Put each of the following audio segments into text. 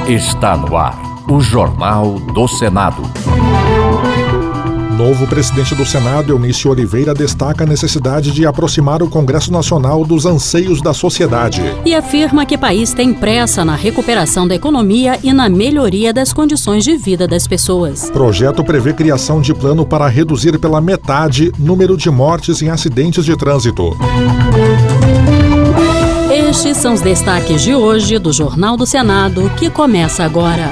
Está no ar o Jornal do Senado. Novo presidente do Senado, Eunício Oliveira, destaca a necessidade de aproximar o Congresso Nacional dos anseios da sociedade. E afirma que o país tem pressa na recuperação da economia e na melhoria das condições de vida das pessoas. Projeto prevê criação de plano para reduzir pela metade o número de mortes em acidentes de trânsito. Estes são os destaques de hoje do Jornal do Senado, que começa agora.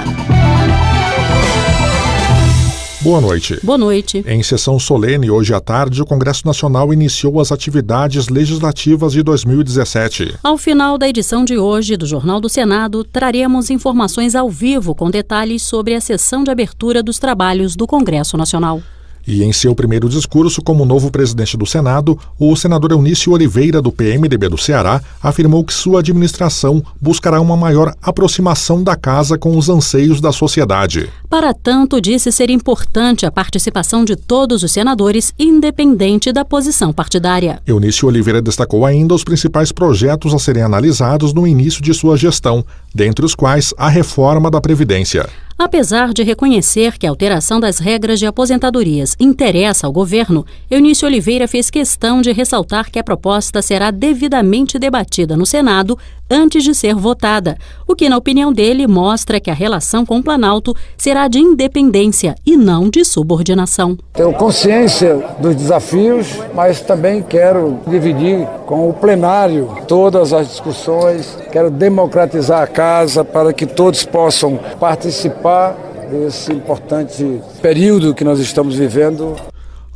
Boa noite. Boa noite. Em sessão solene, hoje à tarde, o Congresso Nacional iniciou as atividades legislativas de 2017. Ao final da edição de hoje do Jornal do Senado, traremos informações ao vivo com detalhes sobre a sessão de abertura dos trabalhos do Congresso Nacional. E em seu primeiro discurso como novo presidente do Senado, o senador Eunício Oliveira, do PMDB do Ceará, afirmou que sua administração buscará uma maior aproximação da casa com os anseios da sociedade. Para tanto, disse ser importante a participação de todos os senadores, independente da posição partidária. Eunício Oliveira destacou ainda os principais projetos a serem analisados no início de sua gestão, dentre os quais a reforma da Previdência. Apesar de reconhecer que a alteração das regras de aposentadorias interessa ao governo, Eunício Oliveira fez questão de ressaltar que a proposta será devidamente debatida no Senado antes de ser votada, o que, na opinião dele, mostra que a relação com o Planalto será de independência e não de subordinação. Tenho consciência dos desafios, mas também quero dividir com o plenário todas as discussões, quero democratizar a casa para que todos possam participar desse importante período que nós estamos vivendo.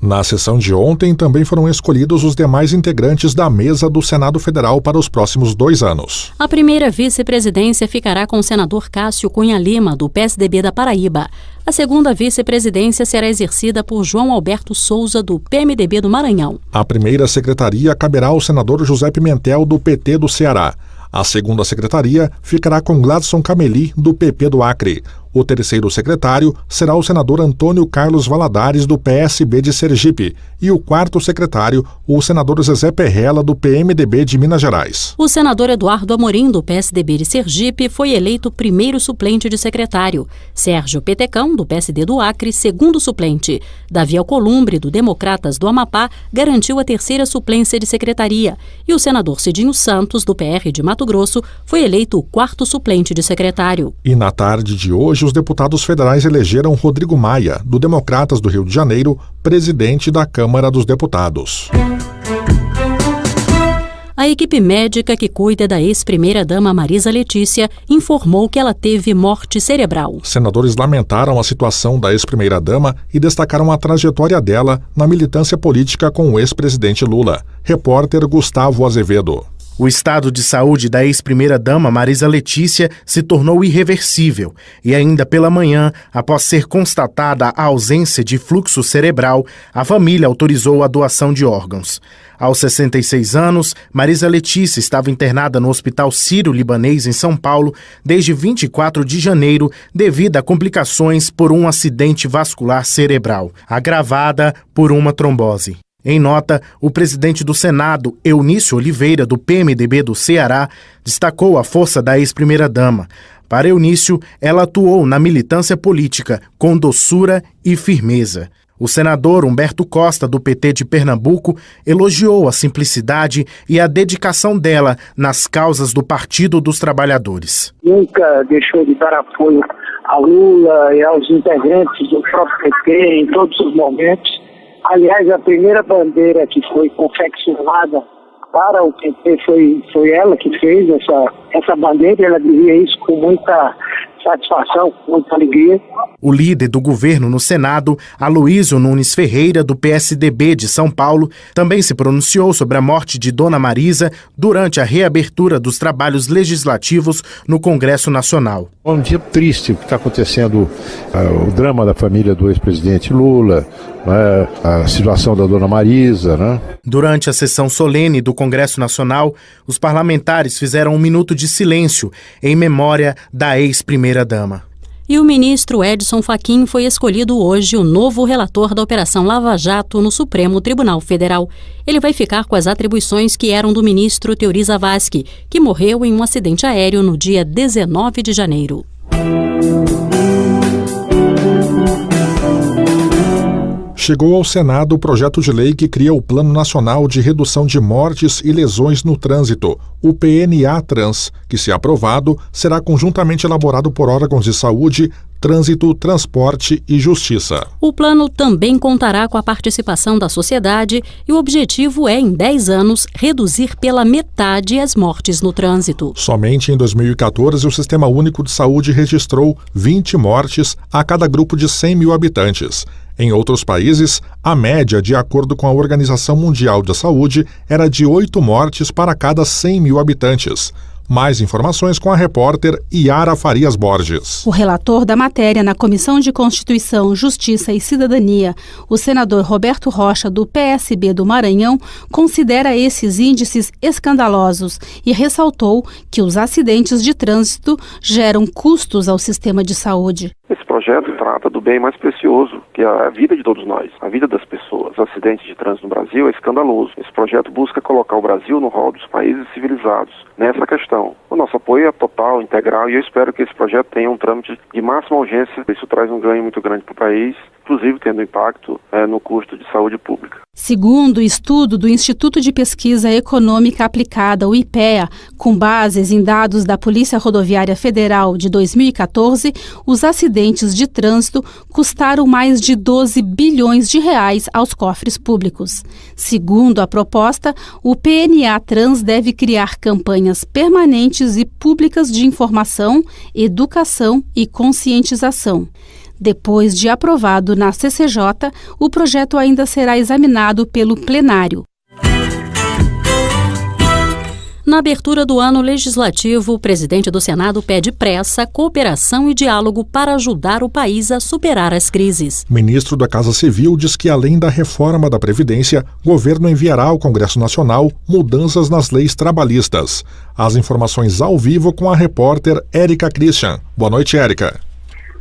Na sessão de ontem, também foram escolhidos os demais integrantes da mesa do Senado Federal para os próximos 2 anos. A primeira vice-presidência ficará com o senador Cássio Cunha Lima, do PSDB da Paraíba. A segunda vice-presidência será exercida por João Alberto Souza, do PMDB do Maranhão. A primeira secretaria caberá ao senador José Pimentel, do PT do Ceará. A segunda secretaria ficará com Gladson Cameli, do PP do Acre. O terceiro secretário será o senador Antônio Carlos Valadares, do PSB de Sergipe. E o quarto secretário, o senador Zezé Perrella, do PMDB de Minas Gerais. O senador Eduardo Amorim, do PSDB de Sergipe, foi eleito primeiro suplente de secretário. Sérgio Petecão, do PSD do Acre, segundo suplente. Davi Alcolumbre, do Democratas do Amapá, garantiu a terceira suplência de secretaria. E o senador Cidinho Santos, do PR de Mato Grosso, foi eleito o quarto suplente de secretário. E na tarde de hoje, os deputados federais elegeram Rodrigo Maia, do Democratas do Rio de Janeiro, presidente da Câmara dos Deputados. A equipe médica que cuida da ex-primeira-dama Marisa Letícia informou que ela teve morte cerebral. Senadores lamentaram a situação da ex-primeira-dama e destacaram a trajetória dela na militância política com o ex-presidente Lula. Repórter Gustavo Azevedo. O estado de saúde da ex-primeira-dama Marisa Letícia se tornou irreversível e ainda pela manhã, após ser constatada a ausência de fluxo cerebral, a família autorizou a doação de órgãos. Aos 66 anos, Marisa Letícia estava internada no Hospital Sírio-Libanês em São Paulo desde 24 de janeiro devido a complicações por um acidente vascular cerebral, agravada por uma trombose. Em nota, o presidente do Senado, Eunício Oliveira, do PMDB do Ceará, destacou a força da ex-primeira-dama. Para Eunício, ela atuou na militância política com doçura e firmeza. O senador Humberto Costa, do PT de Pernambuco, elogiou a simplicidade e a dedicação dela nas causas do Partido dos Trabalhadores. Nunca deixou de dar apoio a Lula e aos integrantes do próprio PT em todos os momentos. Aliás, a primeira bandeira que foi confeccionada para o PT foi ela que fez essa bandeira. Ela dizia isso com muita satisfação, com muita alegria. O líder do governo no Senado, Aloísio Nunes Ferreira, do PSDB de São Paulo, também se pronunciou sobre a morte de Dona Marisa durante a reabertura dos trabalhos legislativos no Congresso Nacional. É um dia triste o que está acontecendo, o drama da família do ex-presidente Lula, a situação da Dona Marisa, né? Durante a sessão solene do Congresso Nacional, os parlamentares fizeram um minuto de silêncio em memória da ex-primeira-dama. E o ministro Edson Fachin foi escolhido hoje o novo relator da Operação Lava Jato no Supremo Tribunal Federal. Ele vai ficar com as atribuições que eram do ministro Teori Zavascki, que morreu em um acidente aéreo no dia 19 de janeiro. Chegou ao Senado o projeto de lei que cria o Plano Nacional de Redução de Mortes e Lesões no Trânsito, o PNA-Trans, que, se aprovado, será conjuntamente elaborado por órgãos de saúde, trânsito, transporte e justiça. O plano também contará com a participação da sociedade e o objetivo é, em 10 anos, reduzir pela metade as mortes no trânsito. Somente em 2014, o Sistema Único de Saúde registrou 20 mortes a cada grupo de 100 mil habitantes. Em outros países, a média, de acordo com a Organização Mundial da Saúde, era de 8 mortes para cada 100 mil habitantes. Mais informações com a repórter Yara Farias Borges. O relator da matéria na Comissão de Constituição, Justiça e Cidadania, o senador Roberto Rocha, do PSB do Maranhão, considera esses índices escandalosos e ressaltou que os acidentes de trânsito geram custos ao sistema de saúde. Esse projeto trata do bem mais precioso, que é a vida de todos nós, a vida das pessoas. Os acidentes de trânsito no Brasil é escandaloso. Esse projeto busca colocar o Brasil no rol dos países civilizados nessa questão. O nosso apoio é total, integral, e eu espero que esse projeto tenha um trâmite de máxima urgência. Isso traz um ganho muito grande para o país, inclusive tendo impacto no custo de saúde pública. Segundo o estudo do Instituto de Pesquisa Econômica Aplicada, o IPEA, com bases em dados da Polícia Rodoviária Federal de 2014, os acidentes de trânsito custaram mais de 12 bilhões de reais aos cofres públicos. Segundo a proposta, o PNA-Trans deve criar campanhas permanentes e públicas de informação, educação e conscientização. Depois de aprovado na CCJ, o projeto ainda será examinado pelo plenário. Na abertura do ano legislativo, o presidente do Senado pede pressa, cooperação e diálogo para ajudar o país a superar as crises. O ministro da Casa Civil diz que, além da reforma da Previdência, o governo enviará ao Congresso Nacional mudanças nas leis trabalhistas. As informações ao vivo com a repórter Érica Christian. Boa noite, Érica.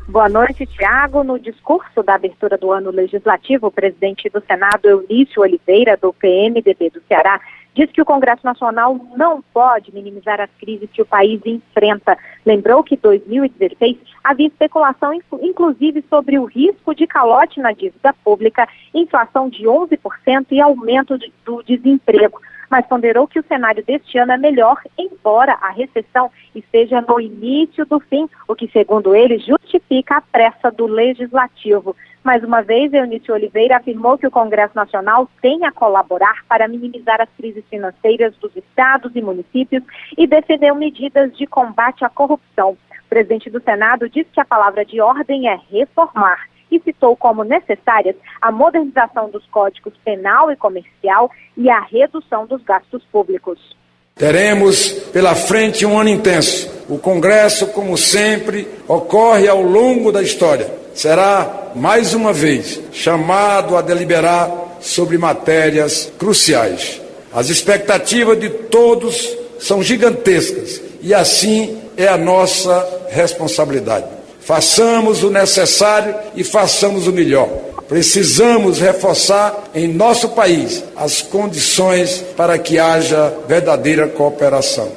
Boa noite, Tiago. No discurso da abertura do ano legislativo, o presidente do Senado, Eunício Oliveira, do PMDB do Ceará, diz que o Congresso Nacional não pode minimizar as crises que o país enfrenta. Lembrou que em 2016 havia especulação, inclusive, sobre o risco de calote na dívida pública, inflação de 11% e aumento do desemprego. Mas ponderou que o cenário deste ano é melhor, embora a recessão esteja no início do fim, o que, segundo ele, justifica a pressa do Legislativo. Mais uma vez, Eunício Oliveira afirmou que o Congresso Nacional tem a colaborar para minimizar as crises financeiras dos estados e municípios e defendeu medidas de combate à corrupção. O presidente do Senado disse que a palavra de ordem é reformar e citou como necessárias a modernização dos códigos penal e comercial e a redução dos gastos públicos. Teremos pela frente um ano intenso. O Congresso, como sempre, ocorre ao longo da história. Será, mais uma vez, chamado a deliberar sobre matérias cruciais. As expectativas de todos são gigantescas e assim é a nossa responsabilidade. Façamos o necessário e façamos o melhor. Precisamos reforçar em nosso país as condições para que haja verdadeira cooperação.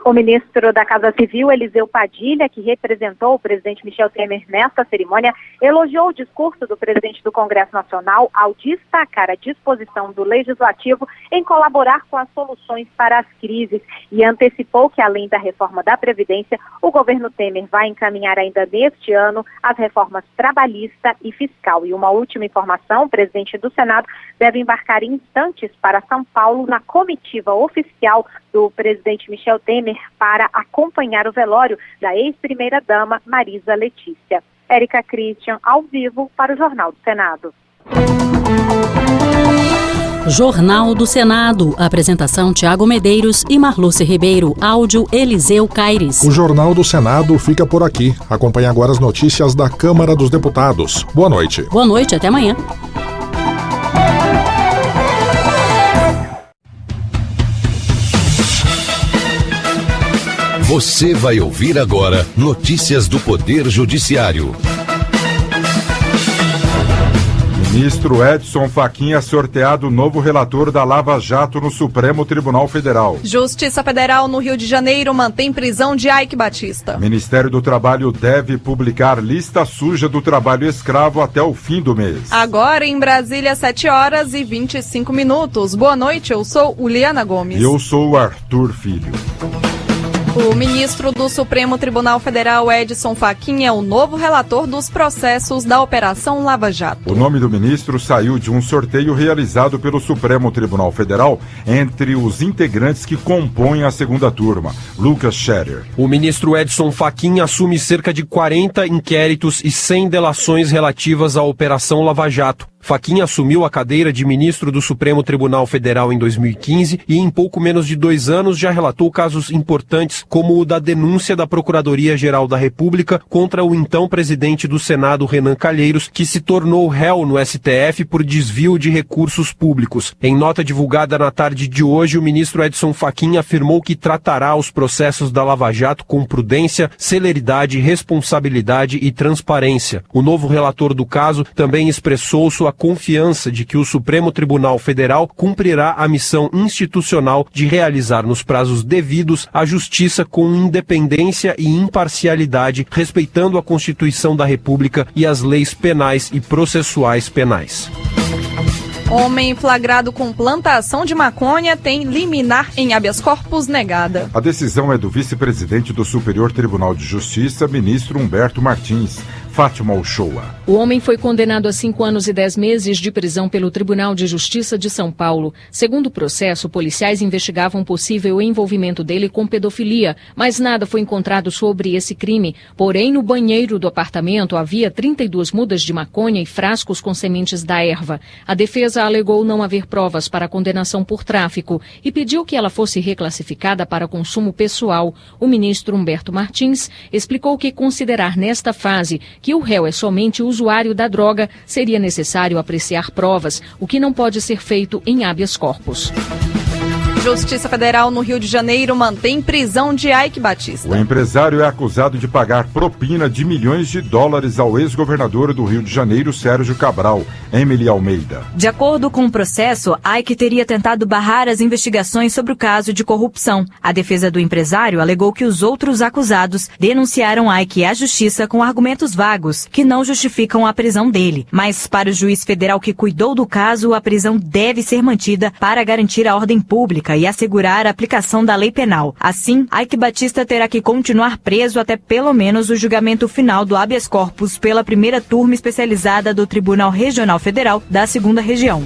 O ministro da Casa Civil, Eliseu Padilha, que representou o presidente Michel Temer nesta cerimônia, elogiou o discurso do presidente do Congresso Nacional ao destacar a disposição do Legislativo em colaborar com as soluções para as crises e antecipou que, além da reforma da Previdência, o governo Temer vai encaminhar ainda neste ano as reformas trabalhista e fiscal. E uma última informação, o presidente do Senado deve embarcar em instantes para São Paulo na comitiva oficial do presidente Michel Temer para acompanhar o velório da ex-primeira-dama Marisa Letícia. Érica Christian, ao vivo, para o Jornal do Senado. Jornal do Senado. Apresentação Tiago Medeiros e Marluce Ribeiro. Áudio Eliseu Caires. O Jornal do Senado fica por aqui. Acompanhe agora as notícias da Câmara dos Deputados. Boa noite. Boa noite, até amanhã. Você vai ouvir agora notícias do Poder Judiciário. Ministro Edson Fachin é sorteado novo relator da Lava Jato no Supremo Tribunal Federal. Justiça Federal no Rio de Janeiro mantém prisão de Eike Batista. Ministério do Trabalho deve publicar lista suja do trabalho escravo até o fim do mês. Agora em Brasília, 7h25. Boa noite, eu sou Uliana Gomes. E eu sou o Arthur Filho. O ministro do Supremo Tribunal Federal, Edson Fachin, é o novo relator dos processos da Operação Lava Jato. O nome do ministro saiu de um sorteio realizado pelo Supremo Tribunal Federal entre os integrantes que compõem a segunda turma. Lucas Scherer. O ministro Edson Fachin assume cerca de 40 inquéritos e 100 delações relativas à Operação Lava Jato. Fachin assumiu a cadeira de ministro do Supremo Tribunal Federal em 2015 e em pouco menos de 2 anos já relatou casos importantes como o da denúncia da Procuradoria-Geral da República contra o então presidente do Senado, Renan Calheiros, que se tornou réu no STF por desvio de recursos públicos. Em nota divulgada na tarde de hoje, o ministro Edson Fachin afirmou que tratará os processos da Lava Jato com prudência, celeridade, responsabilidade e transparência. O novo relator do caso também expressou sua confiança de que o Supremo Tribunal Federal cumprirá a missão institucional de realizar nos prazos devidos a justiça com independência e imparcialidade, respeitando a Constituição da República e as leis penais e processuais penais. Homem flagrado com plantação de maconha tem liminar em habeas corpus negada. A decisão é do vice-presidente do Superior Tribunal de Justiça, ministro Humberto Martins. Fátima Uchoa. O homem foi condenado a 5 anos e 10 meses de prisão pelo Tribunal de Justiça de São Paulo. Segundo o processo, policiais investigavam possível envolvimento dele com pedofilia, mas nada foi encontrado sobre esse crime. Porém, no banheiro do apartamento havia 32 mudas de maconha e frascos com sementes da erva. A defesa alegou não haver provas para condenação por tráfico e pediu que ela fosse reclassificada para consumo pessoal. O ministro Humberto Martins explicou que considerar nesta fase que o réu é somente usuário da droga, seria necessário apreciar provas, o que não pode ser feito em habeas corpus. Justiça Federal no Rio de Janeiro mantém prisão de Eike Batista. O empresário é acusado de pagar propina de milhões de dólares ao ex-governador do Rio de Janeiro, Sérgio Cabral, Emily Almeida. De acordo com o processo, Eike teria tentado barrar as investigações sobre o caso de corrupção. A defesa do empresário alegou que os outros acusados denunciaram Eike à justiça com argumentos vagos, que não justificam a prisão dele. Mas para o juiz federal que cuidou do caso, a prisão deve ser mantida para garantir a ordem pública e assegurar a aplicação da lei penal. Assim, Eike Batista terá que continuar preso até pelo menos o julgamento final do habeas corpus pela primeira turma especializada do Tribunal Regional Federal da 2ª Região.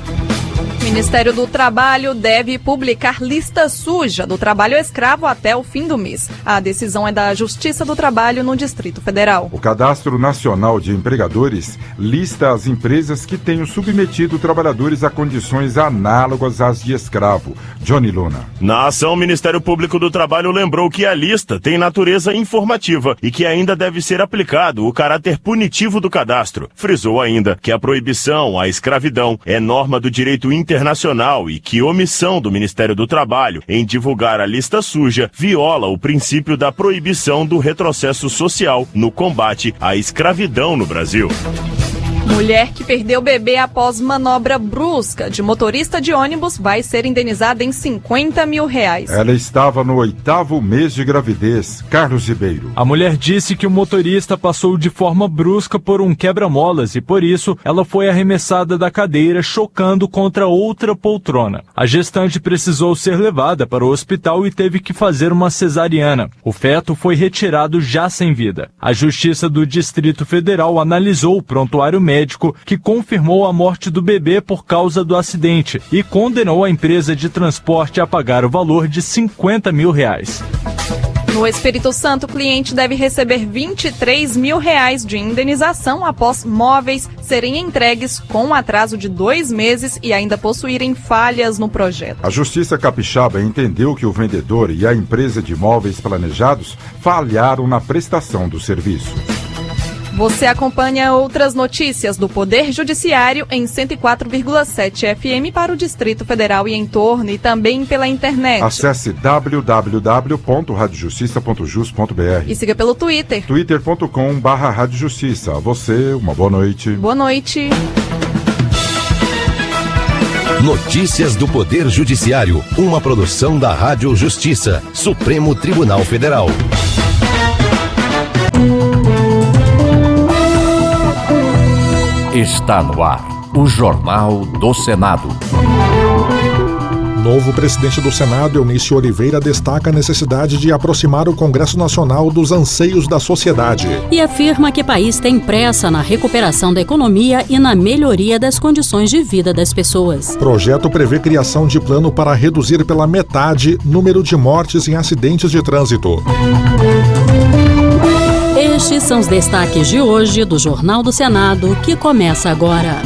O Ministério do Trabalho deve publicar lista suja do trabalho escravo até o fim do mês. A decisão é da Justiça do Trabalho no Distrito Federal. O Cadastro Nacional de Empregadores lista as empresas que tenham submetido trabalhadores a condições análogas às de escravo. Johnny Luna. Na ação, o Ministério Público do Trabalho lembrou que a lista tem natureza informativa e que ainda deve ser aplicado o caráter punitivo do cadastro. Frisou ainda que a proibição à escravidão é norma do direito internacional e que omissão do Ministério do Trabalho em divulgar a lista suja viola o princípio da proibição do retrocesso social no combate à escravidão no Brasil. Mulher que perdeu bebê após manobra brusca de motorista de ônibus vai ser indenizada em R$50 mil. Ela estava no 8º mês de gravidez. Carlos Ribeiro. A mulher disse que o motorista passou de forma brusca por um quebra-molas e, por isso, ela foi arremessada da cadeira, chocando contra outra poltrona. A gestante precisou ser levada para o hospital e teve que fazer uma cesariana. O feto foi retirado já sem vida. A Justiça do Distrito Federal analisou o prontuário médico que confirmou a morte do bebê por causa do acidente e condenou a empresa de transporte a pagar o valor de R$50 mil. No Espírito Santo, o cliente deve receber R$23 mil de indenização após móveis serem entregues com um atraso de 2 meses e ainda possuírem falhas no projeto. A Justiça Capixaba entendeu que o vendedor e a empresa de móveis planejados falharam na prestação do serviço. Você acompanha outras notícias do Poder Judiciário em 104,7 FM para o Distrito Federal e em torno e também pela internet. Acesse www.radiojustiça.jus.br e siga pelo Twitter. twitter.com/radiojustiça. A você, uma boa noite. Boa noite. Notícias do Poder Judiciário, uma produção da Rádio Justiça, Supremo Tribunal Federal. Está no ar, o Jornal do Senado. Novo presidente do Senado, Eunício Oliveira, destaca a necessidade de aproximar o Congresso Nacional dos anseios da sociedade. E afirma que o país tem pressa na recuperação da economia e na melhoria das condições de vida das pessoas. Projeto prevê criação de plano para reduzir pela metade o número de mortes em acidentes de trânsito. Estes são os destaques de hoje do Jornal do Senado, que começa agora.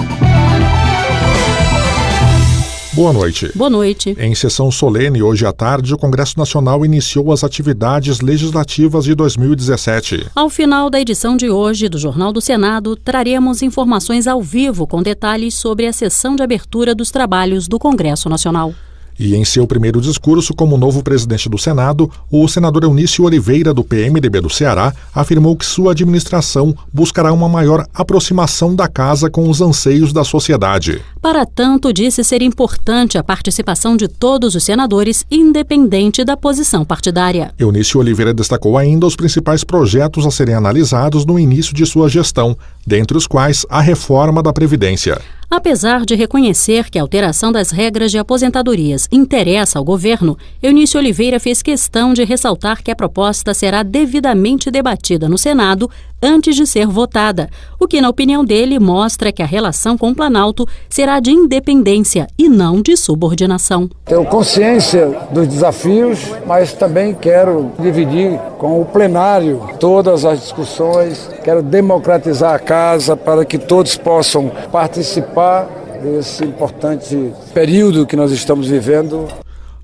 Boa noite. Boa noite. Em sessão solene, hoje à tarde, o Congresso Nacional iniciou as atividades legislativas de 2017. Ao final da edição de hoje do Jornal do Senado, traremos informações ao vivo com detalhes sobre a sessão de abertura dos trabalhos do Congresso Nacional. E em seu primeiro discurso como novo presidente do Senado, o senador Eunício Oliveira, do PMDB do Ceará, afirmou que sua administração buscará uma maior aproximação da casa com os anseios da sociedade. Para tanto, disse ser importante a participação de todos os senadores, independente da posição partidária. Eunício Oliveira destacou ainda os principais projetos a serem analisados no início de sua gestão, dentre os quais a reforma da Previdência. Apesar de reconhecer que a alteração das regras de aposentadorias interessa ao governo, Eunício Oliveira fez questão de ressaltar que a proposta será devidamente debatida no Senado antes de ser votada, o que, na opinião dele, mostra que a relação com o Planalto será de independência e não de subordinação. Tenho consciência dos desafios, mas também quero dividir com o plenário todas as discussões, quero democratizar a casa para que todos possam participar desse importante período que nós estamos vivendo.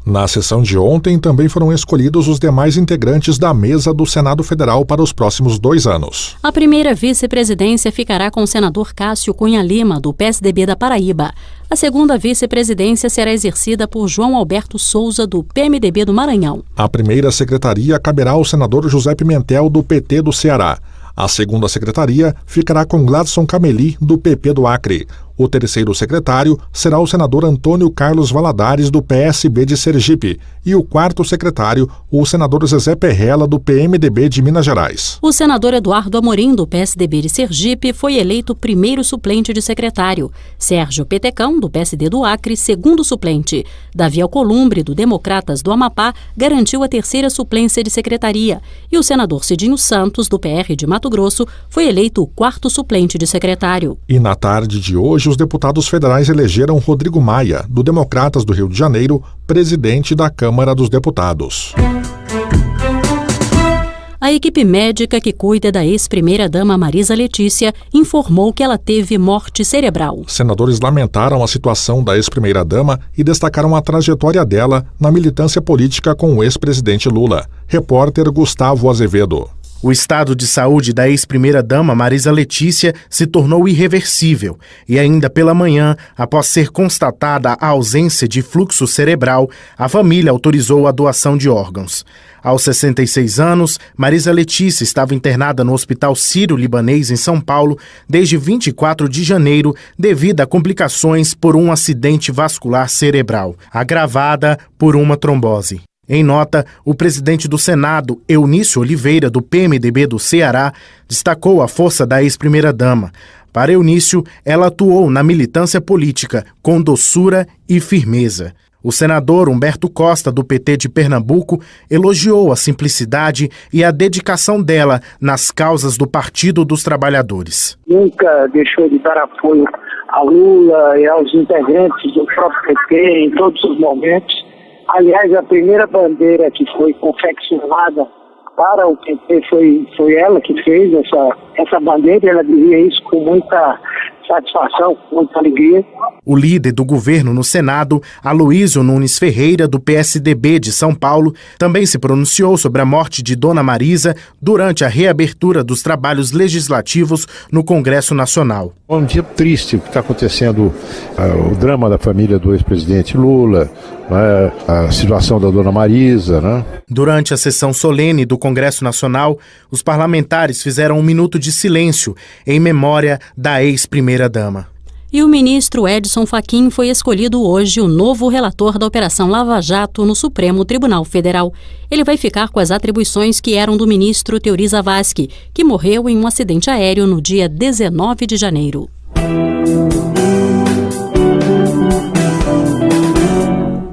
Na sessão de ontem, também foram escolhidos os demais integrantes da mesa do Senado Federal para os próximos 2 anos. A primeira vice-presidência ficará com o senador Cássio Cunha Lima, do PSDB da Paraíba. A segunda vice-presidência será exercida por João Alberto Souza, do PMDB do Maranhão. A primeira secretaria caberá ao senador José Pimentel, do PT do Ceará. A segunda secretaria ficará com Gladson Cameli, do PP do Acre. O terceiro secretário será o senador Antônio Carlos Valadares, do PSB de Sergipe. E o quarto secretário, o senador Zezé Perrella, do PMDB de Minas Gerais. O senador Eduardo Amorim, do PSDB de Sergipe, foi eleito primeiro suplente de secretário. Sérgio Petecão, do PSD do Acre, segundo suplente. Davi Alcolumbre, do Democratas do Amapá, garantiu a terceira suplência de secretaria. E o senador Cidinho Santos, do PR de Mato Grosso, foi eleito o quarto suplente de secretário. E na tarde de hoje, os deputados federais elegeram Rodrigo Maia, do Democratas do Rio de Janeiro, presidente da Câmara dos Deputados. A equipe médica que cuida da ex-primeira-dama Marisa Letícia informou que ela teve morte cerebral. Senadores lamentaram a situação da ex-primeira-dama e destacaram a trajetória dela na militância política com o ex-presidente Lula. Repórter Gustavo Azevedo. O estado de saúde da ex-primeira-dama Marisa Letícia se tornou irreversível e ainda pela manhã, após ser constatada a ausência de fluxo cerebral, a família autorizou a doação de órgãos. Aos 66 anos, Marisa Letícia estava internada no Hospital Sírio-Libanês em São Paulo desde 24 de janeiro devido a complicações por um acidente vascular cerebral, agravada por uma trombose. Em nota, o presidente do Senado, Eunício Oliveira, do PMDB do Ceará, destacou a força da ex-primeira-dama. Para Eunício, ela atuou na militância política com doçura e firmeza. O senador Humberto Costa, do PT de Pernambuco, elogiou a simplicidade e a dedicação dela nas causas do Partido dos Trabalhadores. Nunca deixou de dar apoio a Lula e aos integrantes do próprio PT em todos os momentos. Aliás, a primeira bandeira que foi confeccionada para o PT foi ela que fez essa bandeira, e ela dizia isso com muita satisfação, com muita alegria. O líder do governo no Senado, Aloísio Nunes Ferreira, do PSDB de São Paulo, também se pronunciou sobre a morte de Dona Marisa durante a reabertura dos trabalhos legislativos no Congresso Nacional. É um dia triste o que está acontecendo, o drama da família do ex-presidente Lula, a situação da Dona Marisa, né? Durante a sessão solene do Congresso Nacional, os parlamentares fizeram um minuto de silêncio em memória da ex-primeira-dama. E o ministro Edson Fachin foi escolhido hoje o novo relator da Operação Lava Jato no Supremo Tribunal Federal. Ele vai ficar com as atribuições que eram do ministro Teori Zavascki, que morreu em um acidente aéreo no dia 19 de janeiro.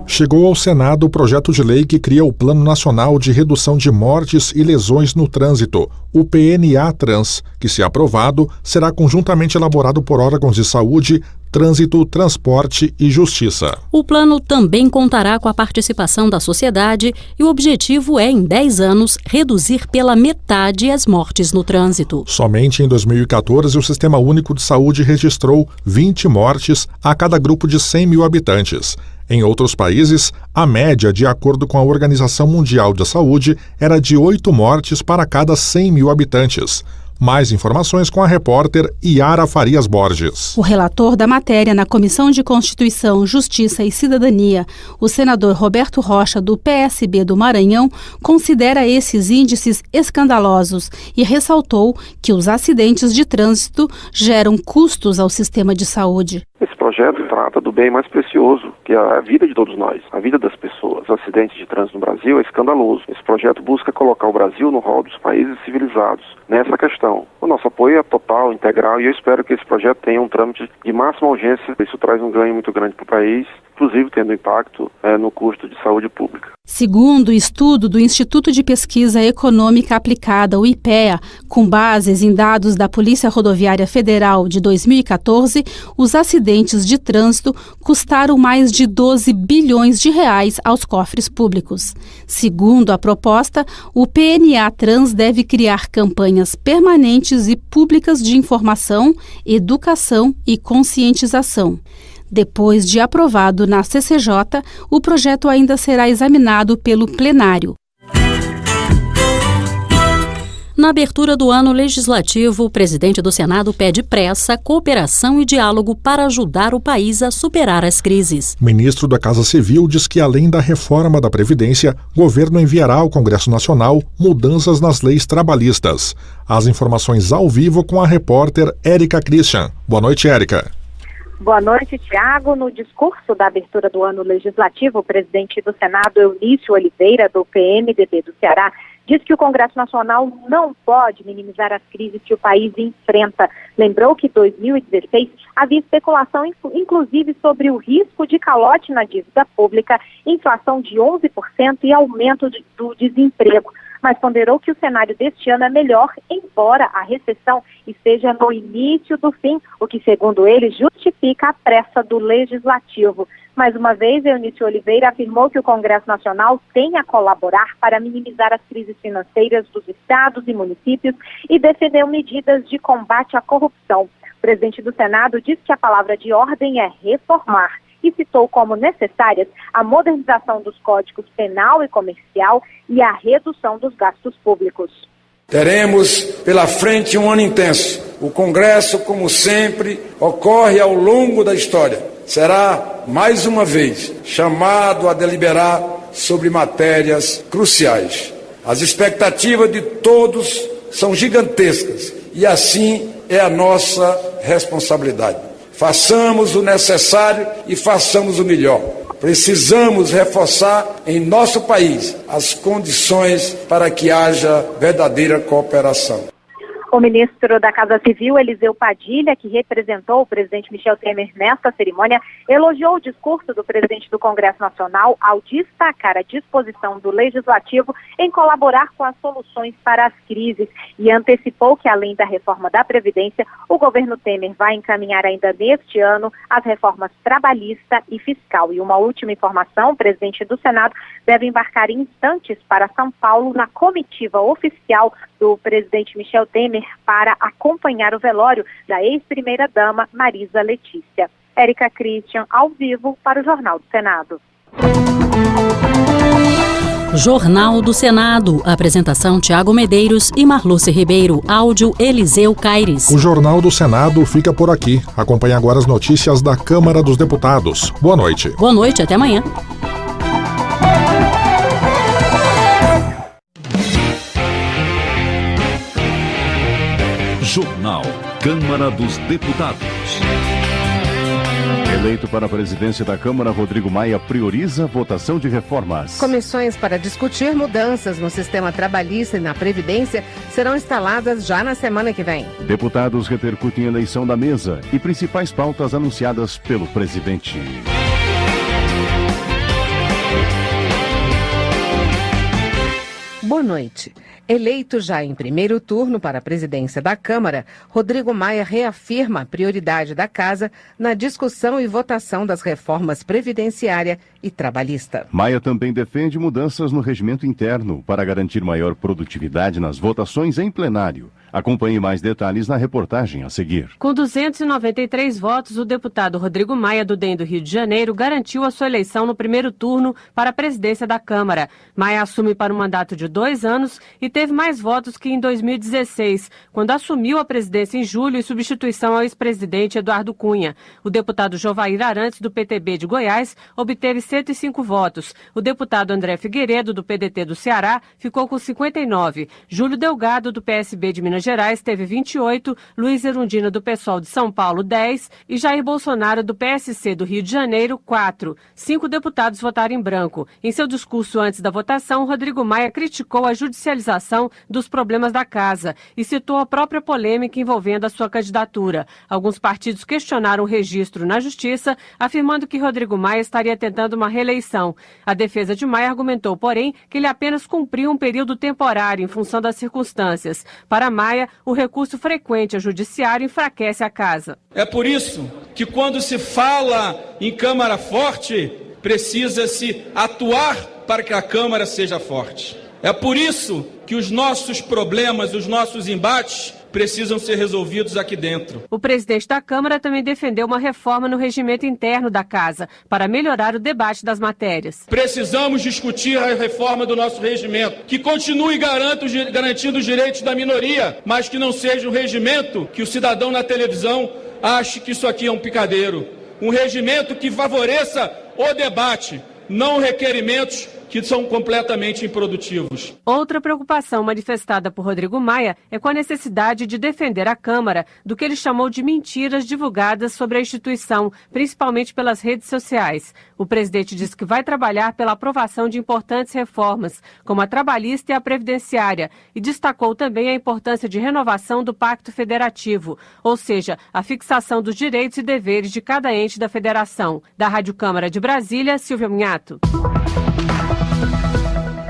Chegou ao Senado o projeto de lei que cria o Plano Nacional de Redução de Mortes e Lesões no Trânsito, o PNA-Trans, que, se aprovado, será conjuntamente elaborado por órgãos de saúde, trânsito, transporte e justiça. O plano também contará com a participação da sociedade e o objetivo é, em 10 anos, reduzir pela metade as mortes no trânsito. Somente em 2014, o Sistema Único de Saúde registrou 20 mortes a cada grupo de 100 mil habitantes. Em outros países, a média, de acordo com a Organização Mundial da Saúde, era de 8 mortes para cada 100 mil habitantes. Mais informações com a repórter Yara Farias Borges. O relator da matéria na Comissão de Constituição, Justiça e Cidadania, o senador Roberto Rocha, do PSB do Maranhão, considera esses índices escandalosos e ressaltou que os acidentes de trânsito geram custos ao sistema de saúde. Esse projeto trata do bem mais precioso, que é a vida de todos nós, a vida das pessoas. Os acidentes de trânsito no Brasil é escandaloso. Esse projeto busca colocar o Brasil no rol dos países civilizados nessa questão. O nosso apoio é total, integral, e eu espero que esse projeto tenha um trâmite de máxima urgência. Isso traz um ganho muito grande para o país, inclusive tendo impacto no custo de saúde pública. Segundo o estudo do Instituto de Pesquisa Econômica Aplicada, o IPEA, com bases em dados da Polícia Rodoviária Federal de 2014, os acidentes de trânsito custaram mais de 12 bilhões de reais aos cofres públicos. Segundo a proposta, o PNA-Trans deve criar campanhas permanentes e públicas de informação, educação e conscientização. Depois de aprovado na CCJ, o projeto ainda será examinado pelo plenário. Na abertura do ano legislativo, o presidente do Senado pede pressa, cooperação e diálogo para ajudar o país a superar as crises. O ministro da Casa Civil diz que, além da reforma da Previdência, o governo enviará ao Congresso Nacional mudanças nas leis trabalhistas. As informações ao vivo com a repórter Érica Christian. Boa noite, Érica. Boa noite, Tiago. No discurso da abertura do ano legislativo, o presidente do Senado, Eunício Oliveira, do PMDB do Ceará, diz que o Congresso Nacional não pode minimizar as crises que o país enfrenta. Lembrou que em 2016 havia especulação, inclusive, sobre o risco de calote na dívida pública, inflação de 11% e aumento do desemprego. Mas ponderou que o cenário deste ano é melhor, embora a recessão esteja no início do fim, o que, segundo ele, justifica a pressa do Legislativo. Mais uma vez, Eunício Oliveira afirmou que o Congresso Nacional tem a colaborar para minimizar as crises financeiras dos estados e municípios e defendeu medidas de combate à corrupção. O presidente do Senado disse que a palavra de ordem é reformar e citou como necessárias a modernização dos códigos penal e comercial e a redução dos gastos públicos. Teremos pela frente um ano intenso. O Congresso, como sempre, ocorre ao longo da história. Será, mais uma vez, chamado a deliberar sobre matérias cruciais. As expectativas de todos são gigantescas e assim é a nossa responsabilidade. Façamos o necessário e façamos o melhor. Precisamos reforçar em nosso país as condições para que haja verdadeira cooperação. O ministro da Casa Civil, Eliseu Padilha, que representou o presidente Michel Temer nesta cerimônia, elogiou o discurso do presidente do Congresso Nacional ao destacar a disposição do Legislativo em colaborar com as soluções para as crises e antecipou que, além da reforma da Previdência, o governo Temer vai encaminhar ainda neste ano as reformas trabalhista e fiscal. E uma última informação, o presidente do Senado deve embarcar em instantes para São Paulo na comitiva oficial do presidente Michel Temer para acompanhar o velório da ex-primeira-dama Marisa Letícia. Érica Christian, ao vivo, para o Jornal do Senado. Jornal do Senado. Apresentação Tiago Medeiros e Marluce Ribeiro. Áudio Eliseu Caires. O Jornal do Senado fica por aqui. Acompanhe agora as notícias da Câmara dos Deputados. Boa noite. Boa noite, até amanhã. Jornal Câmara dos Deputados. Eleito para a presidência da Câmara, Rodrigo Maia prioriza a votação de reformas. Comissões para discutir mudanças no sistema trabalhista e na Previdência serão instaladas já na semana que vem. Deputados repercutem a eleição da mesa e principais pautas anunciadas pelo presidente. Boa noite. Eleito já em primeiro turno para a presidência da Câmara, Rodrigo Maia reafirma a prioridade da Casa na discussão e votação das reformas previdenciária e trabalhista. Maia também defende mudanças no regimento interno para garantir maior produtividade nas votações em plenário. Acompanhe mais detalhes na reportagem a seguir. Com 293 votos, o deputado Rodrigo Maia, do DEM do Rio de Janeiro, garantiu a sua eleição no primeiro turno para a presidência da Câmara. Maia assume para um mandato de 2 anos e teve mais votos que em 2016, quando assumiu a presidência em julho em substituição ao ex-presidente Eduardo Cunha. O deputado Jovair Arantes, do PTB de Goiás, obteve 105 votos. O deputado André Figueiredo, do PDT do Ceará, ficou com 59. Júlio Delgado, do PSB de Minas Gerais, teve 28, Luiz Erundina, do PSOL de São Paulo, 10 e Jair Bolsonaro, do PSC do Rio de Janeiro, 4. 5 deputados votaram em branco. Em seu discurso antes da votação, Rodrigo Maia criticou a judicialização dos problemas da Casa e citou a própria polêmica envolvendo a sua candidatura. Alguns partidos questionaram o registro na Justiça, afirmando que Rodrigo Maia estaria tentando uma reeleição. A defesa de Maia argumentou, porém, que ele apenas cumpriu um período temporário em função das circunstâncias. Para Maia, o recurso frequente ao judiciário enfraquece a Casa. É por isso que quando se fala em Câmara forte, precisa-se atuar para que a Câmara seja forte. É por isso que os nossos problemas, os nossos embates precisam ser resolvidos aqui dentro. O presidente da Câmara também defendeu uma reforma no regimento interno da Casa para melhorar o debate das matérias. Precisamos discutir a reforma do nosso regimento, que continue garantindo os direitos da minoria, mas que não seja um regimento que o cidadão na televisão ache que isso aqui é um picadeiro. Um regimento que favoreça o debate, não requerimentos que são completamente improdutivos. Outra preocupação manifestada por Rodrigo Maia é com a necessidade de defender a Câmara do que ele chamou de mentiras divulgadas sobre a instituição, principalmente pelas redes sociais. O presidente disse que vai trabalhar pela aprovação de importantes reformas, como a trabalhista e a previdenciária, e destacou também a importância de renovação do Pacto Federativo, ou seja, a fixação dos direitos e deveres de cada ente da federação. Da Rádio Câmara de Brasília, Silvia Minhato.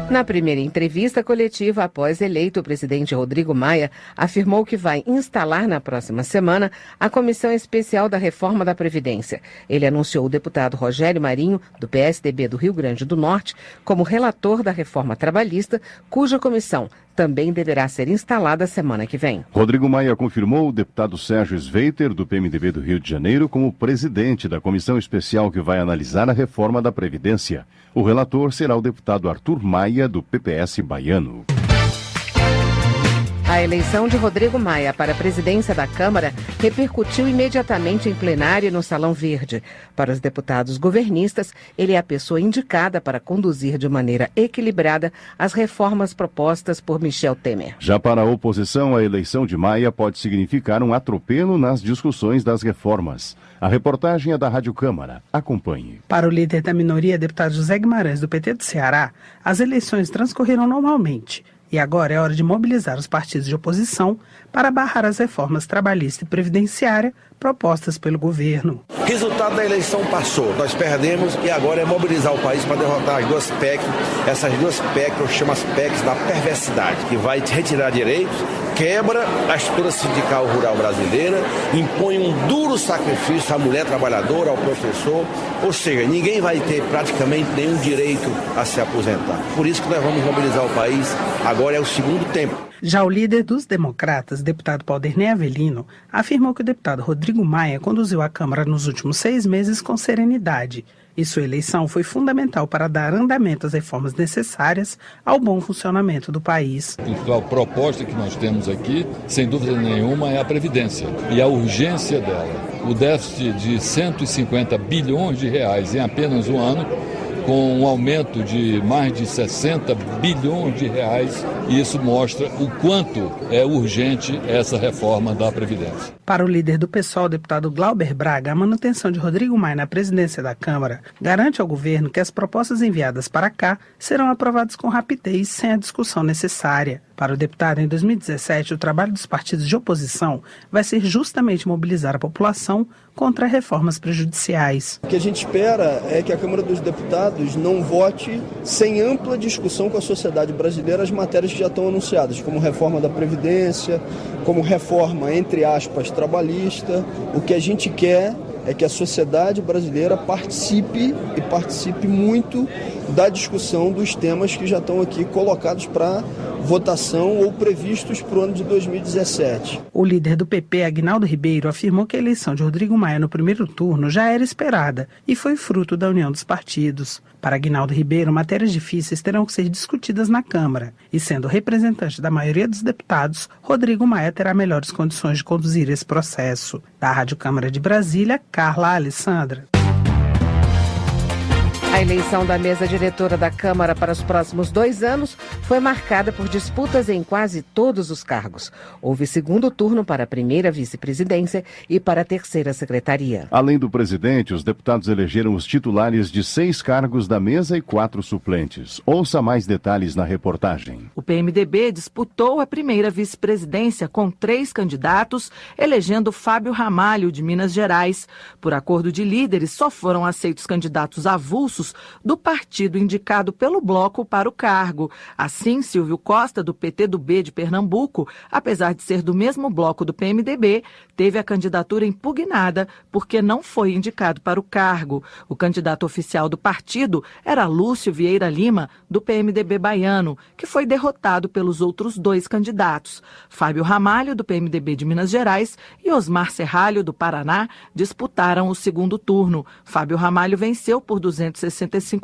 Na primeira entrevista coletiva após eleito, o presidente Rodrigo Maia afirmou que vai instalar na próxima semana a Comissão Especial da Reforma da Previdência. Ele anunciou o deputado Rogério Marinho, do PSDB do Rio Grande do Norte, como relator da reforma trabalhista, cuja comissão também deverá ser instalada semana que vem. Rodrigo Maia confirmou o deputado Sérgio Sveiter, do PMDB do Rio de Janeiro, como presidente da comissão especial que vai analisar a reforma da Previdência. O relator será o deputado Arthur Maia, do PPS baiano. A eleição de Rodrigo Maia para a presidência da Câmara repercutiu imediatamente em plenário no Salão Verde. Para os deputados governistas, ele é a pessoa indicada para conduzir de maneira equilibrada as reformas propostas por Michel Temer. Já para a oposição, a eleição de Maia pode significar um atropelo nas discussões das reformas. A reportagem é da Rádio Câmara. Acompanhe. Para o líder da minoria, deputado José Guimarães, do PT do Ceará, as eleições transcorreram normalmente. E agora é hora de mobilizar os partidos de oposição para barrar as reformas trabalhista e previdenciária propostas pelo governo. O resultado da eleição passou, nós perdemos e agora é mobilizar o país para derrotar as duas PEC, essas duas PEC, eu chamo as PECs da perversidade, que vai retirar direitos, quebra a estrutura sindical rural brasileira, impõe um duro sacrifício à mulher trabalhadora, ao professor, ou seja, ninguém vai ter praticamente nenhum direito a se aposentar. Por isso que nós vamos mobilizar o país, agora é o segundo tempo. Já o líder dos democratas, deputado Paulderney Avelino, afirmou que o deputado Rodrigo Maia conduziu a Câmara nos últimos 6 meses com serenidade e sua eleição foi fundamental para dar andamento às reformas necessárias ao bom funcionamento do país. A principal proposta que nós temos aqui, sem dúvida nenhuma, é a Previdência e a urgência dela. O déficit de 150 bilhões de reais em apenas um ano, com um aumento de mais de 60 bilhões de reais, e isso mostra o quanto é urgente essa reforma da Previdência. Para o líder do PSOL, o deputado Glauber Braga, a manutenção de Rodrigo Maia na presidência da Câmara garante ao governo que as propostas enviadas para cá serão aprovadas com rapidez, sem a discussão necessária. Para o deputado, em 2017, o trabalho dos partidos de oposição vai ser justamente mobilizar a população contra reformas prejudiciais. O que a gente espera é que a Câmara dos Deputados não vote sem ampla discussão com a sociedade brasileira as matérias que já estão anunciadas, como reforma da Previdência, como reforma, entre aspas, trabalhista. O que a gente quer é que a sociedade brasileira participe muito da discussão dos temas que já estão aqui colocados para votação ou previstos para o ano de 2017. O líder do PP, Aguinaldo Ribeiro, afirmou que a eleição de Rodrigo Maia no primeiro turno já era esperada e foi fruto da união dos partidos. Para Aguinaldo Ribeiro, matérias difíceis terão que ser discutidas na Câmara e, sendo representante da maioria dos deputados, Rodrigo Maia terá melhores condições de conduzir esse processo. Da Rádio Câmara de Brasília, Carla Alessandra. A eleição da mesa diretora da Câmara para os próximos 2 anos foi marcada por disputas em quase todos os cargos. Houve segundo turno para a primeira vice-presidência e para a terceira secretaria. Além do presidente, os deputados elegeram os titulares de 6 cargos da mesa e 4 suplentes. Ouça mais detalhes na reportagem. O PMDB disputou a primeira vice-presidência com 3 candidatos, elegendo Fábio Ramalho, de Minas Gerais. Por acordo de líderes, só foram aceitos candidatos avulsos do partido indicado pelo bloco para o cargo. Assim, Silvio Costa, do PTB de Pernambuco, apesar de ser do mesmo bloco do PMDB, teve a candidatura impugnada porque não foi indicado para o cargo. O candidato oficial do partido era Lúcio Vieira Lima, do PMDB baiano, que foi derrotado pelos outros 2 candidatos. Fábio Ramalho, do PMDB de Minas Gerais, e Osmar Serralho, do Paraná, disputaram o segundo turno. Fábio Ramalho venceu por 265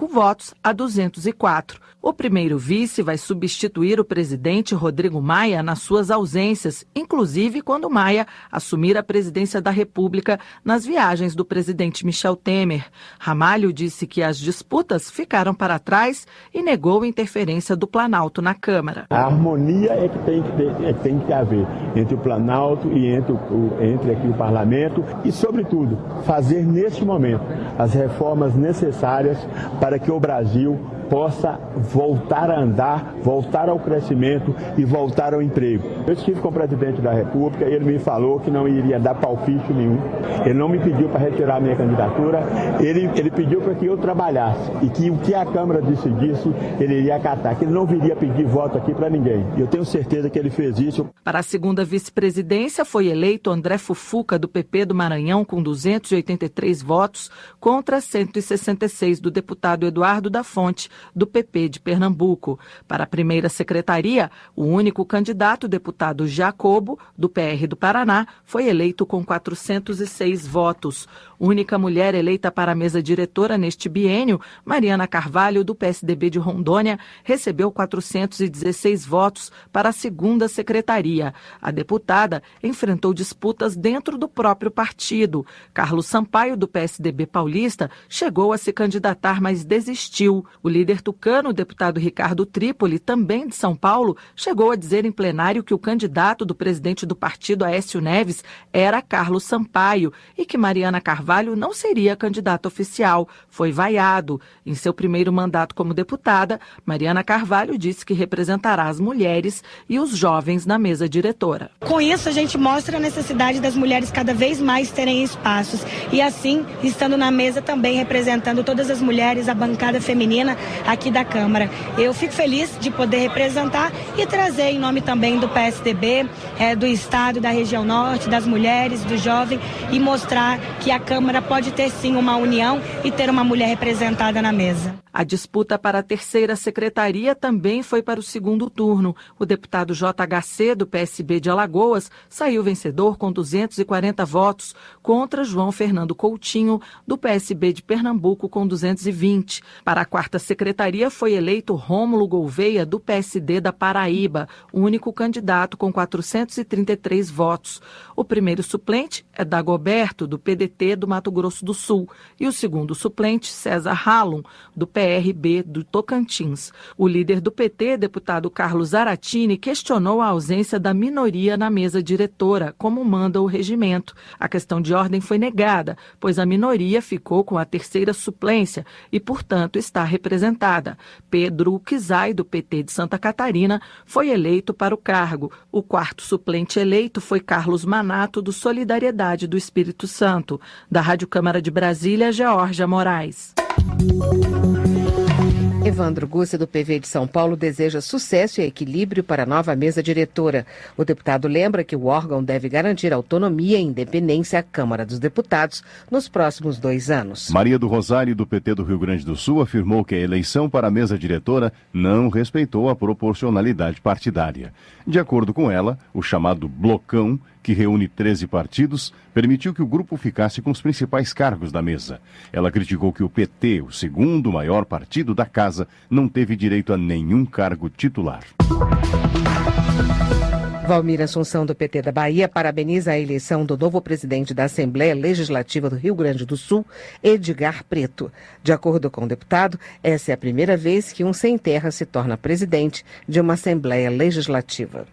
votos a 204. O primeiro vice vai substituir o presidente Rodrigo Maia nas suas ausências, inclusive quando Maia assumir a presidência da República nas viagens do presidente Michel Temer. Ramalho disse que as disputas ficaram para trás e negou interferência do Planalto na Câmara. A harmonia é que tem que haver entre o Planalto e entre aqui o Parlamento e, sobretudo, fazer neste momento as reformas necessárias para que o Brasil possa voltar a andar, voltar ao crescimento e voltar ao emprego. Eu estive com o presidente da República e ele me falou que não iria dar palpite nenhum. Ele não me pediu para retirar a minha candidatura, ele pediu para que eu trabalhasse e que o que a Câmara decidisse, ele iria acatar, que ele não viria pedir voto aqui para ninguém. E eu tenho certeza que ele fez isso. Para a segunda vice-presidência foi eleito André Fufuca, do PP do Maranhão, com 283 votos, contra 166 do deputado Eduardo da Fonte, do PP de Pernambuco. Para a primeira secretaria, o único candidato, o deputado Jacobo, do PR do Paraná, foi eleito com 406 votos. Única mulher eleita para a mesa diretora neste biênio, Mariana Carvalho, do PSDB de Rondônia, recebeu 416 votos para a segunda secretaria. A deputada enfrentou disputas dentro do próprio partido. Carlos Sampaio, do PSDB paulista, chegou a se candidatar, mas desistiu. O líder tucano, o deputado Ricardo Trípoli, também de São Paulo, chegou a dizer em plenário que o candidato do presidente do partido, Aécio Neves, era Carlos Sampaio e que Mariana Carvalho não seria candidata oficial. Foi vaiado. Em seu primeiro mandato como deputada, Mariana Carvalho disse que representará as mulheres e os jovens na mesa diretora. Com isso, a gente mostra a necessidade das mulheres cada vez mais terem espaços e assim, estando na mesa também representando todas as mulheres, a bancada feminina aqui da Câmara. Eu fico feliz de poder representar e trazer em nome também do PSDB, do Estado, da região norte, das mulheres, do jovem e mostrar que a Câmara pode ter sim uma união e ter uma mulher representada na mesa. A disputa para a terceira secretaria também foi para o segundo turno. O deputado JHC, do PSB de Alagoas, saiu vencedor com 240 votos, contra João Fernando Coutinho, do PSB de Pernambuco, com 220. Para a quarta secretaria foi eleito Rômulo Gouveia, do PSD da Paraíba, o único candidato com 433 votos. O primeiro suplente é Dagoberto, do PDT do Mato Grosso do Sul, e o segundo suplente, César Hallum, do PL PRB do Tocantins. O líder do PT, deputado Carlos Zaratini, questionou a ausência da minoria na mesa diretora, como manda o regimento. A questão de ordem foi negada, pois a minoria ficou com a terceira suplência e, portanto, está representada. Pedro Kizai, do PT de Santa Catarina, foi eleito para o cargo. O quarto suplente eleito foi Carlos Manato, do Solidariedade do Espírito Santo. Da Rádio Câmara de Brasília, Georgia Moraes. Evandro Gussi, do PV de São Paulo, deseja sucesso e equilíbrio para a nova mesa diretora. O deputado lembra que o órgão deve garantir autonomia e independência à Câmara dos Deputados nos próximos 2 anos. Maria do Rosário, do PT do Rio Grande do Sul, afirmou que a eleição para a mesa diretora não respeitou a proporcionalidade partidária. De acordo com ela, o chamado blocão, que reúne 13 partidos, permitiu que o grupo ficasse com os principais cargos da mesa. Ela criticou que o PT, o segundo maior partido da casa, não teve direito a nenhum cargo titular. Valmir Assunção, do PT da Bahia, parabeniza a eleição do novo presidente da Assembleia Legislativa do Rio Grande do Sul, Edgar Preto. De acordo com o deputado, essa é a primeira vez que um sem-terra se torna presidente de uma Assembleia Legislativa.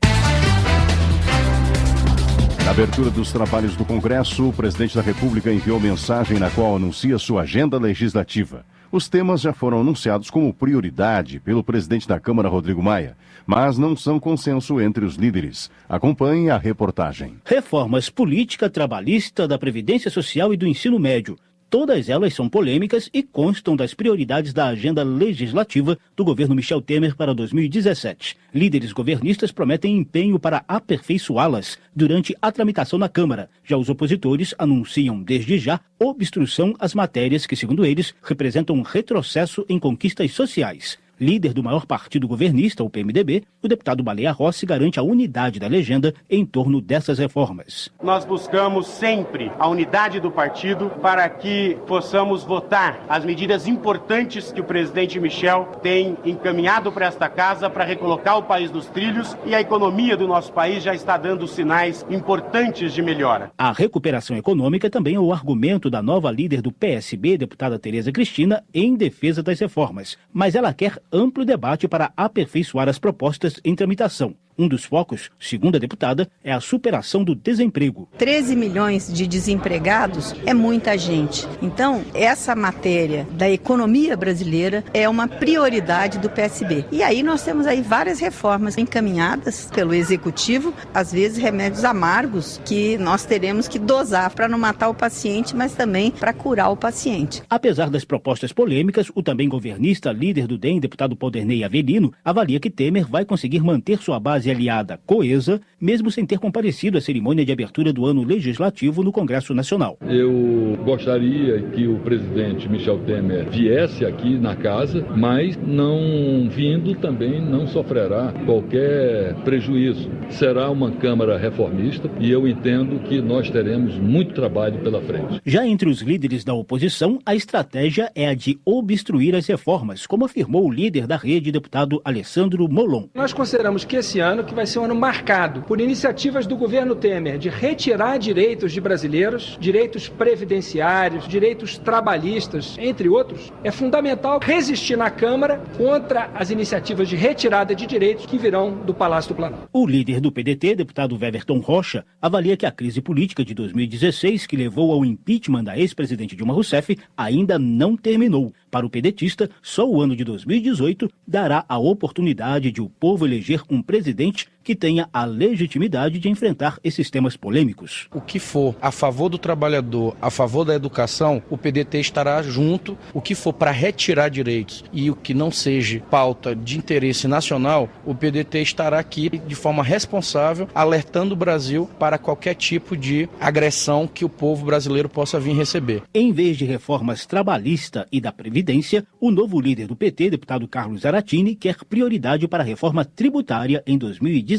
Na abertura dos trabalhos do Congresso, o presidente da República enviou mensagem na qual anuncia sua agenda legislativa. Os temas já foram anunciados como prioridade pelo presidente da Câmara, Rodrigo Maia, mas não são consenso entre os líderes. Acompanhe a reportagem. Reformas política, trabalhista, da Previdência Social e do ensino médio. Todas elas são polêmicas e constam das prioridades da agenda legislativa do governo Michel Temer para 2017. Líderes governistas prometem empenho para aperfeiçoá-las durante a tramitação na Câmara. Já os opositores anunciam desde já obstrução às matérias que, segundo eles, representam um retrocesso em conquistas sociais. Líder do maior partido governista, o PMDB, o deputado Baleia Rossi garante a unidade da legenda em torno dessas reformas. Nós buscamos sempre a unidade do partido para que possamos votar as medidas importantes que o presidente Michel tem encaminhado para esta casa para recolocar o país nos trilhos, e a economia do nosso país já está dando sinais importantes de melhora. A recuperação econômica também é o argumento da nova líder do PSB, deputada Tereza Cristina, em defesa das reformas, mas ela quer amplo debate para aperfeiçoar as propostas em tramitação. Um dos focos, segundo a deputada, é a superação do desemprego. 13 milhões de desempregados é muita gente. Então, essa matéria da economia brasileira é uma prioridade do PSB. E aí nós temos aí várias reformas encaminhadas pelo Executivo, às vezes remédios amargos que nós teremos que dosar para não matar o paciente, mas também para curar o paciente. Apesar das propostas polêmicas, o também governista, líder do DEM, deputado Paulderney Avelino, avalia que Temer vai conseguir manter sua base aliada coesa, mesmo sem ter comparecido à cerimônia de abertura do ano legislativo no Congresso Nacional. Eu gostaria que o presidente Michel Temer viesse aqui na casa, mas não vindo também não sofrerá qualquer prejuízo. Será uma Câmara reformista e eu entendo que nós teremos muito trabalho pela frente. Já entre os líderes da oposição, a estratégia é a de obstruir as reformas, como afirmou o líder da rede, deputado Alessandro Molon. Nós consideramos que esse ano que vai ser um ano marcado por iniciativas do governo Temer de retirar direitos de brasileiros, direitos previdenciários, direitos trabalhistas, entre outros. É fundamental resistir na Câmara contra as iniciativas de retirada de direitos que virão do Palácio do Planalto. O líder do PDT, deputado Weverton Rocha, avalia que a crise política de 2016, que levou ao impeachment da ex-presidente Dilma Rousseff, ainda não terminou. Para o pedetista, só o ano de 2018 dará a oportunidade de o povo eleger um presidente que tenha a legitimidade de enfrentar esses temas polêmicos. O que for a favor do trabalhador, a favor da educação, o PDT estará junto. O que for para retirar direitos e o que não seja pauta de interesse nacional, o PDT estará aqui de forma responsável, alertando o Brasil para qualquer tipo de agressão que o povo brasileiro possa vir receber. Em vez de reformas trabalhista e da Previdência, o novo líder do PT, deputado Carlos Zaratini, quer prioridade para a reforma tributária em 2017.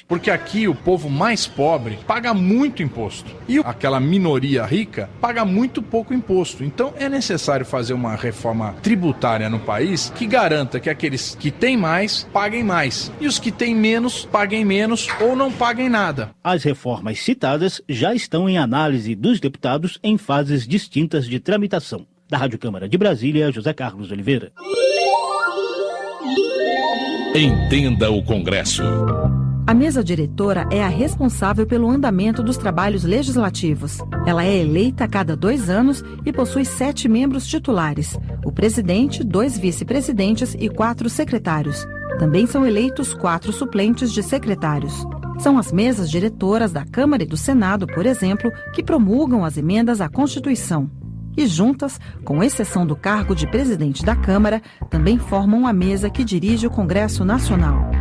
Porque aqui o povo mais pobre paga muito imposto e aquela minoria rica paga muito pouco imposto. Então é necessário fazer uma reforma tributária no país que garanta que aqueles que têm mais paguem mais e os que têm menos paguem menos ou não paguem nada. As reformas citadas já estão em análise dos deputados em fases distintas de tramitação. Da Rádio Câmara de Brasília, José Carlos Oliveira. Entenda o Congresso. A mesa diretora é a responsável pelo andamento dos trabalhos legislativos. Ela é eleita a cada 2 anos e possui 7 membros titulares: o presidente, 2 vice-presidentes e 4 secretários. Também são eleitos 4 suplentes de secretários. São as mesas diretoras da Câmara e do Senado, por exemplo, que promulgam as emendas à Constituição. E juntas, com exceção do cargo de presidente da Câmara, também formam a mesa que dirige o Congresso Nacional.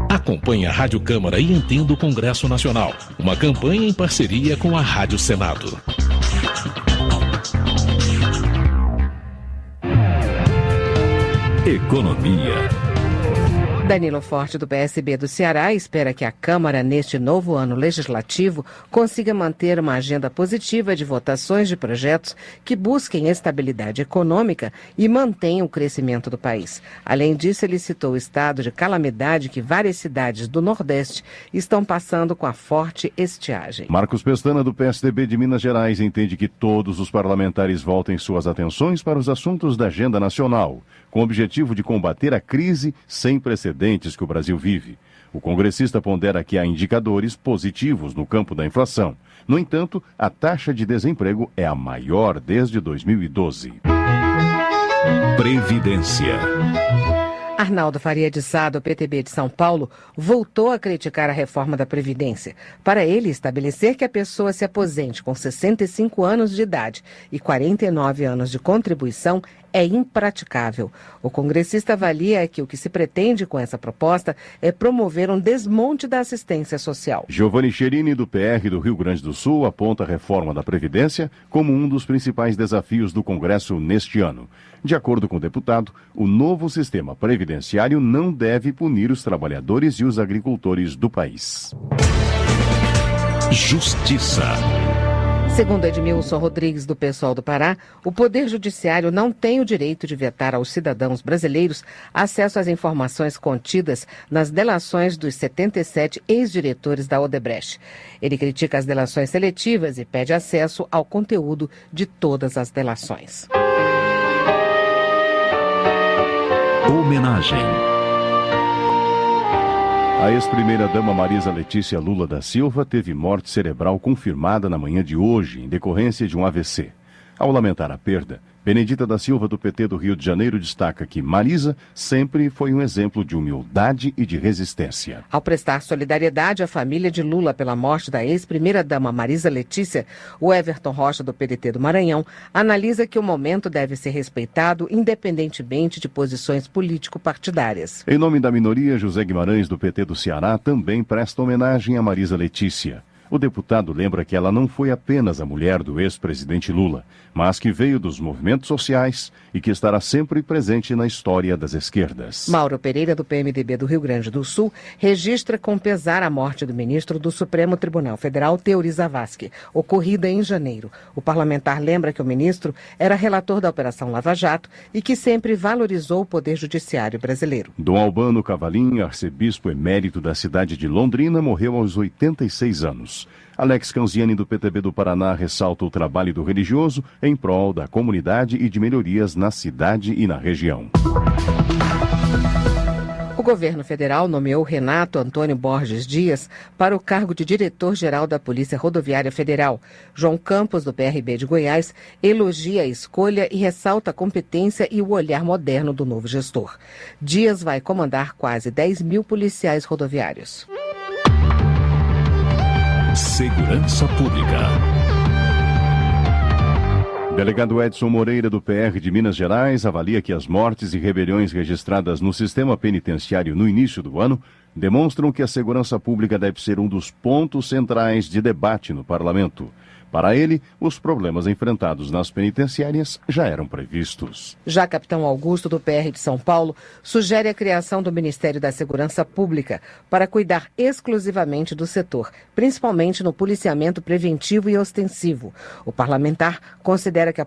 Acompanhe a Rádio Câmara e entenda o Congresso Nacional. Uma campanha em parceria com a Rádio Senado. Economia. Danilo Forte, do PSB do Ceará, espera que a Câmara, neste novo ano legislativo, consiga manter uma agenda positiva de votações de projetos que busquem estabilidade econômica e mantenham o crescimento do país. Além disso, ele citou o estado de calamidade que várias cidades do Nordeste estão passando com a forte estiagem. Marcos Pestana, do PSDB de Minas Gerais, entende que todos os parlamentares voltem suas atenções para os assuntos da agenda nacional, com o objetivo de combater a crise sem precedentes que o Brasil vive. O congressista pondera que há indicadores positivos no campo da inflação. No entanto, a taxa de desemprego é a maior desde 2012. Previdência. Arnaldo Faria de Sá, do PTB de São Paulo, voltou a criticar a reforma da Previdência. Para ele, estabelecer que a pessoa se aposente com 65 anos de idade e 49 anos de contribuição é impraticável. O congressista avalia que o que se pretende com essa proposta é promover um desmonte da assistência social. Giovanni Cherini, do PR do Rio Grande do Sul, aponta a reforma da Previdência como um dos principais desafios do Congresso neste ano. De acordo com o deputado, o novo sistema previdenciário não deve punir os trabalhadores e os agricultores do país. Justiça. Segundo Edmilson Rodrigues, do PSOL do Pará, o Poder Judiciário não tem o direito de vetar aos cidadãos brasileiros acesso às informações contidas nas delações dos 77 ex-diretores da Odebrecht. Ele critica as delações seletivas e pede acesso ao conteúdo de todas as delações. Homenagem. A ex-primeira-dama Marisa Letícia Lula da Silva teve morte cerebral confirmada na manhã de hoje, em decorrência de um AVC. Ao lamentar a perda, Benedita da Silva, do PT do Rio de Janeiro, destaca que Marisa sempre foi um exemplo de humildade e de resistência. Ao prestar solidariedade à família de Lula pela morte da ex-primeira-dama Marisa Letícia, o Everton Rocha, do PDT do Maranhão, analisa que o momento deve ser respeitado independentemente de posições político-partidárias. Em nome da minoria, José Guimarães, do PT do Ceará, também presta homenagem a Marisa Letícia. O deputado lembra que ela não foi apenas a mulher do ex-presidente Lula, mas que veio dos movimentos sociais e que estará sempre presente na história das esquerdas. Mauro Pereira, do PMDB do Rio Grande do Sul, registra com pesar a morte do ministro do Supremo Tribunal Federal, Teori Zavascki, ocorrida em janeiro. O parlamentar lembra que o ministro era relator da Operação Lava Jato e que sempre valorizou o Poder Judiciário brasileiro. Dom Albano Cavalim, arcebispo emérito da cidade de Londrina, morreu aos 86 anos. Alex Canziani, do PTB do Paraná, ressalta o trabalho do religioso em prol da comunidade e de melhorias na cidade e na região. O governo federal nomeou Renato Antônio Borges Dias para o cargo de diretor-geral da Polícia Rodoviária Federal. João Campos, do PRB de Goiás, elogia a escolha e ressalta a competência e o olhar moderno do novo gestor. Dias vai comandar quase 10 mil policiais rodoviários. Segurança Pública. Delegado Edson Moreira, do PR de Minas Gerais, avalia que as mortes e rebeliões registradas no sistema penitenciário no início do ano demonstram que a segurança pública deve ser um dos pontos centrais de debate no parlamento. Para ele, os problemas enfrentados nas penitenciárias já eram previstos. Já capitão Augusto, do PR de São Paulo, sugere a criação do Ministério da Segurança Pública para cuidar exclusivamente do setor, principalmente no policiamento preventivo e ostensivo. O parlamentar considera que a